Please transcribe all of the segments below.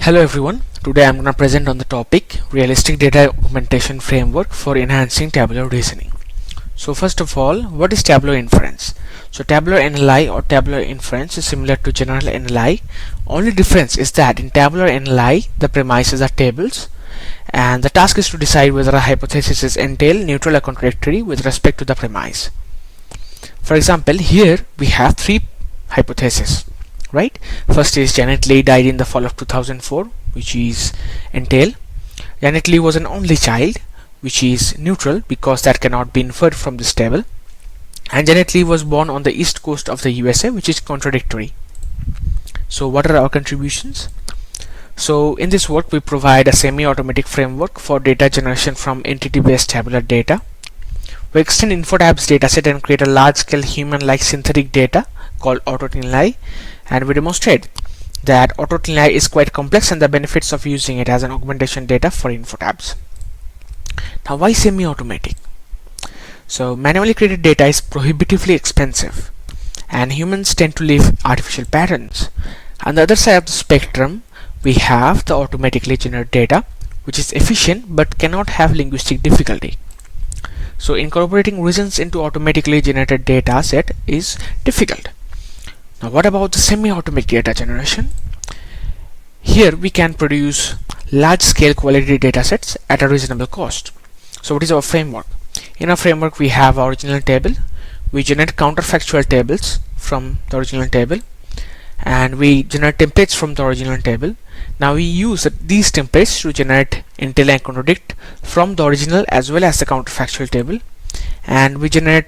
Hello everyone, today I'm going to present on the topic Realistic Data Augmentation Framework for Enhancing Tabular Reasoning. So first of all, what is tabular inference? So tabular NLI or tabular inference is similar to general NLI. Only difference is that in tabular NLI the premises are tables and the task is to decide whether a hypothesis is entail, neutral or contradictory with respect to the premise. For example, here we have three hypotheses. Right? First is Janet Leigh died in the fall of 2004, which is entail. Janet Leigh was an only child, which is neutral because that cannot be inferred from this table. And Janet Leigh was born on the east coast of the USA, which is contradictory. So what are our contributions? So in this work we provide a semi-automatic framework for data generation from entity-based tabular data. We extend INFOTABS dataset and create a large-scale human-like synthetic data called AutoTNLI, and we demonstrate that AutoTNLI is quite complex and the benefits of using it as an augmentation data for INFOTABS. Now, why semi-automatic? So manually created data is prohibitively expensive and humans tend to leave artificial patterns. On the other side of the spectrum, we have the automatically generated data, which is efficient but cannot have linguistic difficulty. So incorporating reasons into automatically generated data set is difficult. Now what about the semi-automatic data generation? Here we can produce large-scale quality data sets at a reasonable cost. So what is our framework? In our framework we have our original table. We generate counterfactual tables from the original table and we generate templates from the original table. Now we use these templates to generate entail and contradict from the original as well as the counterfactual table, and we generate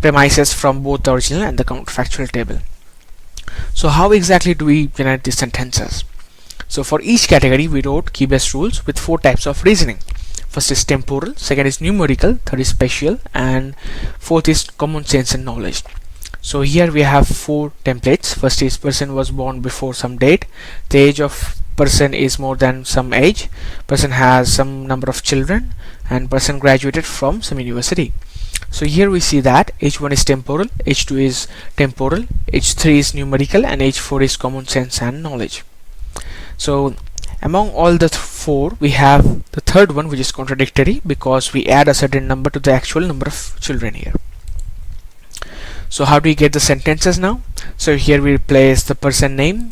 premises from both the original and the counterfactual table. So how exactly do we generate these sentences? So for each category we wrote key-based rules with 4 types of reasoning. First is temporal, second is numerical, third is spatial, and fourth is common sense and knowledge. So here we have 4 templates. First is person was born before some date, the age of person is more than some age, person has some number of children, and person graduated from some university. So here we see that H1 is temporal, H2 is temporal, H3 is numerical, and H4 is common sense and knowledge. So among all the 4 we have the third one, which is contradictory, because we add a certain number to the actual number of children here. So how do we get the sentences now? So here we replace the person name,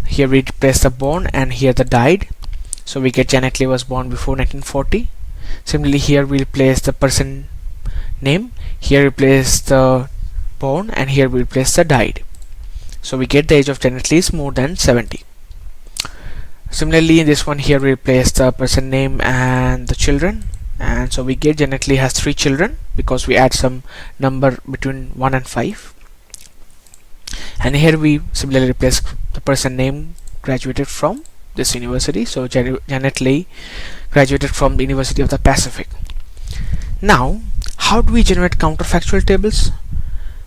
here we replace the born, and here the died. So we get Janet Leigh was born before 1940. Similarly here we replace the person name, here replace the born, and here we replace the died. So we get the age of Janet Leigh is more than 70. Similarly in this one, here we replace the person name and the children, and so we get Janet Leigh has 3 children because we add some number between 1 and 5. And here we similarly replace the person name graduated from this university. So Janet Leigh graduated from the University of the Pacific. Now how do we generate counterfactual tables?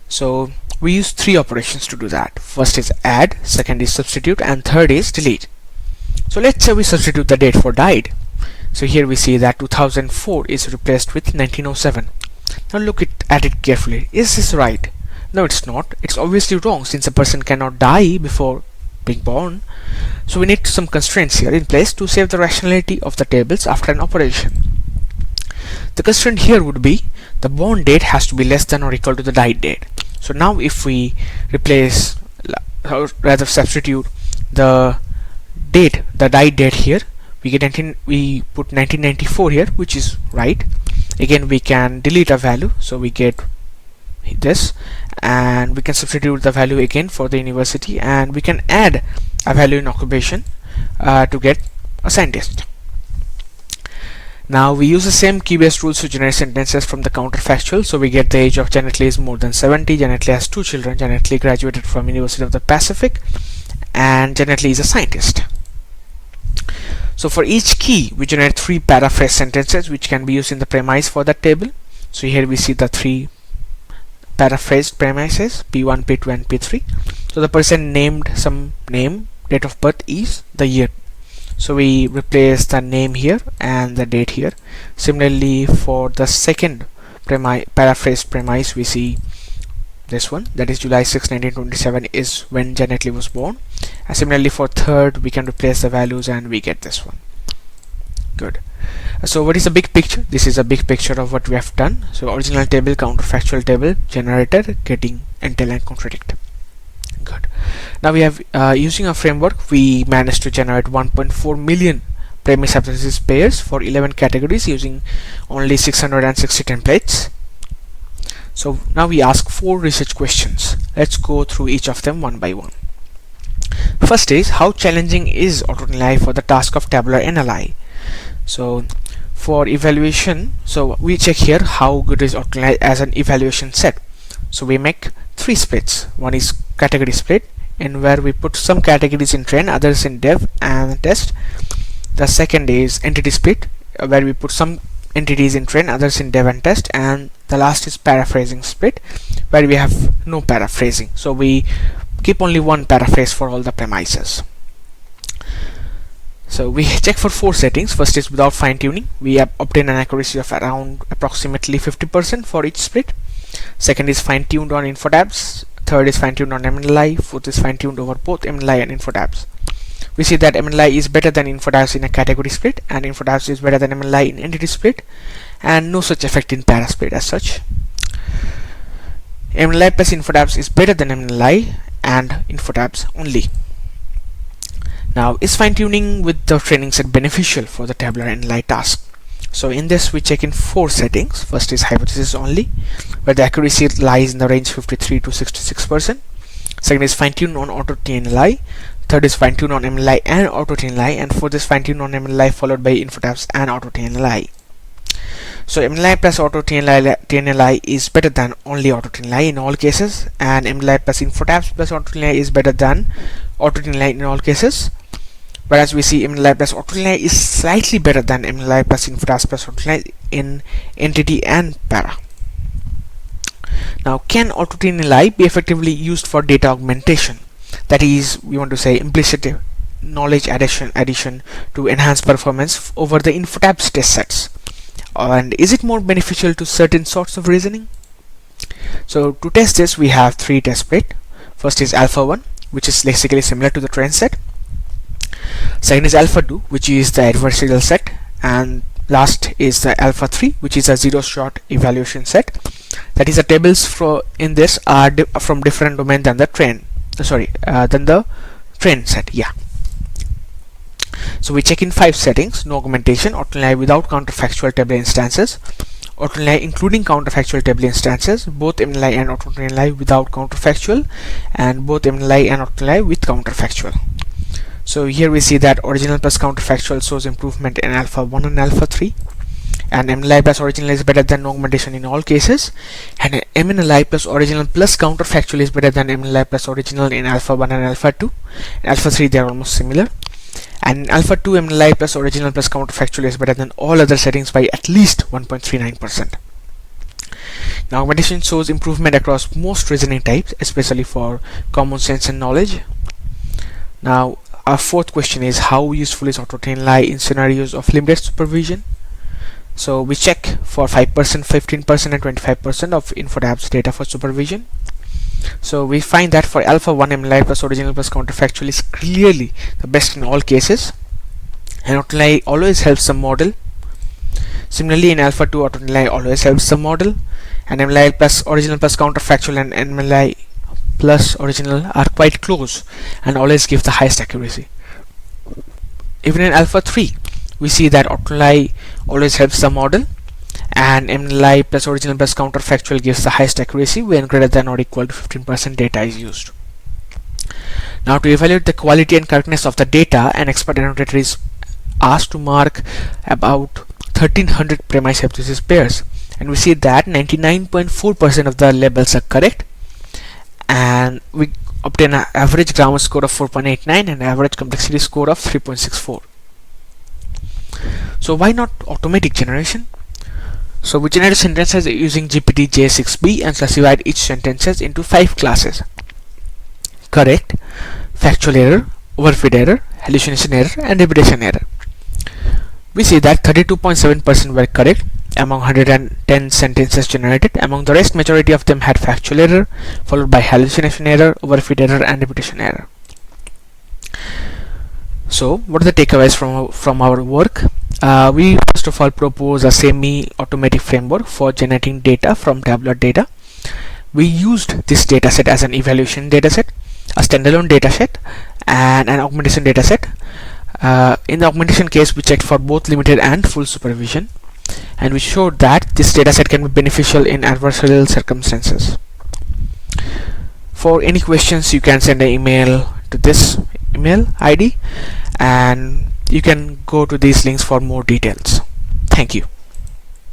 So we use 3 operations to do that. First is add, second is substitute, and third is delete. So let's say we substitute the date for died. So here we see that 2004 is replaced with 1907. Now look at it carefully. Is this right? No, it's not. It's obviously wrong since a person cannot die before being born. So we need some constraints here in place to save the rationality of the tables after an operation. The constraint here would be the born date has to be less than or equal to the died date. So now if we replace, or rather substitute the date, the died date here, we put 1994 here, which is right. Again we can delete a value, so we get this, and we can substitute the value again for the university, and we can add a value in occupation to get a scientist. Now we use the same key-based rules to generate sentences from the counterfactual. So we get the age of Janet Leigh is more than 70, Janet Leigh has 2 children, Janet Leigh graduated from University of the Pacific, and Janet Leigh is a scientist. So for each key we generate 3 paraphrase sentences which can be used in the premise for that table. So here we see the 3 paraphrased premises, P1, P2 and P3. So the person named some name, date of birth is the year. So we replace the name here and the date here. Similarly for the second paraphrased premise, we see this one, that is July 6, 1927 is when Janet Leigh was born. And similarly for third, we can replace the values and we get this one. Good. So what is the big picture? This is a big picture of what we have done. So original table, counterfactual table, generator, getting entail and contradict. Good. Now we have using a framework, we managed to generate 1.4 million premise hypothesis pairs for 11 categories using only 660 templates. So now we ask 4 research questions. Let's go through each of them one by one. First is, how challenging is AutoNLI for the task of tabular NLI? So for evaluation, so we check here how good is AutoNLI as an evaluation set. So we make 3 splits. One is category split, in where we put some categories in train, others in dev and test. The second is entity split, where we put some entities in train, others in dev and test. And the last is paraphrasing split, where we have no paraphrasing. So we keep only one paraphrase for all the premises. So we check for 4 settings. First is without fine tuning. We obtain an accuracy of around approximately 50% for each split. Second is fine tuned on INFOTABS. Third is fine tuned on EMNLI. Fourth is fine tuned over both EMNLI and INFOTABS. We see that EMNLI is better than INFOTABS in a category split, and INFOTABS is better than EMNLI in entity split, and no such effect in para split as such. EMNLI plus INFOTABS is better than EMNLI and INFOTABS only. Now, is fine tuning with the training set beneficial for the tabular NLI task? So in this we check in 4 settings. First is hypothesis only, where the accuracy lies in the range 53 to 66%. Second is fine tune on auto TNLI. Third is fine tune on MLI and auto TNLI, and fourth is fine tune on MLI followed by INFOTABS and auto TNLI. So MLI plus auto TNLI is better than only auto TNLI in all cases, and MLI plus INFOTABS plus auto TNLI is better than auto TNLI in all cases. Whereas we see MLI plus auto TNLI is slightly better than MLI plus INFOTABS plus auto TNLI in entity and para. Now, can auto TNLI be effectively used for data augmentation? That is, we want to say implicit knowledge addition to enhance performance over the INFOTABS test sets. And is it more beneficial to certain sorts of reasoning? So to test this, we have 3 test splits. First is alpha 1, which is basically similar to the train set. Second is alpha 2, which is the adversarial set, and last is the alpha 3, which is a zero-shot evaluation set. That is, the tables in this are from different domain than the train. Than the train set. Yeah. So we check in 5 settings: no augmentation, AutoNLI without counterfactual table instances, AutoNLI including counterfactual table instances, both MLI and AutoNLI without counterfactual, and both MLI and AutoNLI with counterfactual. So here we see that original plus counterfactual shows improvement in alpha 1 and alpha 3, and MLI plus original is better than no augmentation in all cases, and MNLI plus original plus counterfactual is better than MLI plus original in alpha 1 and alpha 2. In alpha 3 they are almost similar, and in alpha 2 MLI plus original plus counterfactual is better than all other settings by at least 1.39%. Now, augmentation shows improvement across most reasoning types, especially for common sense and knowledge. Now, our 4th question is, how useful is auto TNLI in scenarios of limited supervision? So we check for 5%, 15% and 25% of INFOTABS data for supervision. So we find that for alpha 1 MLI plus original plus counterfactual is clearly the best in all cases, and AutoNLI always helps the model. Similarly, in alpha 2 AutoNLI always helps the model, and MLI plus original plus counterfactual and MLI plus original are quite close and always give the highest accuracy. Even in alpha 3 we see that AutoNLI always helps the model, and MLI plus original plus counterfactual gives the highest accuracy when greater than or equal to 15% data is used. Now, to evaluate the quality and correctness of the data, an expert annotator is asked to mark about 1300 premise hypothesis pairs, and we see that 99.4% of the labels are correct, and we obtain an average grammar score of 4.89 and average complexity score of 3.64. So why not automatic generation? So we generate sentences using GPT J6B and classified each sentences into 5 classes: correct, factual error, overfit error, hallucination error and repetition error. We see that 32.7% were correct, among 110 sentences generated. Among the rest, majority of them had factual error, followed by hallucination error, overfit error, and repetition error. So, what are the takeaways from our work? We first of all propose a semi-automatic framework for generating data from tabular data. We used this dataset as an evaluation dataset, a standalone dataset, and an augmentation dataset. In the augmentation case, we checked for both limited and full supervision, and we showed that this dataset can be beneficial in adversarial circumstances. For any questions, you can send an email to this email ID, and you can go to these links for more details. Thank you.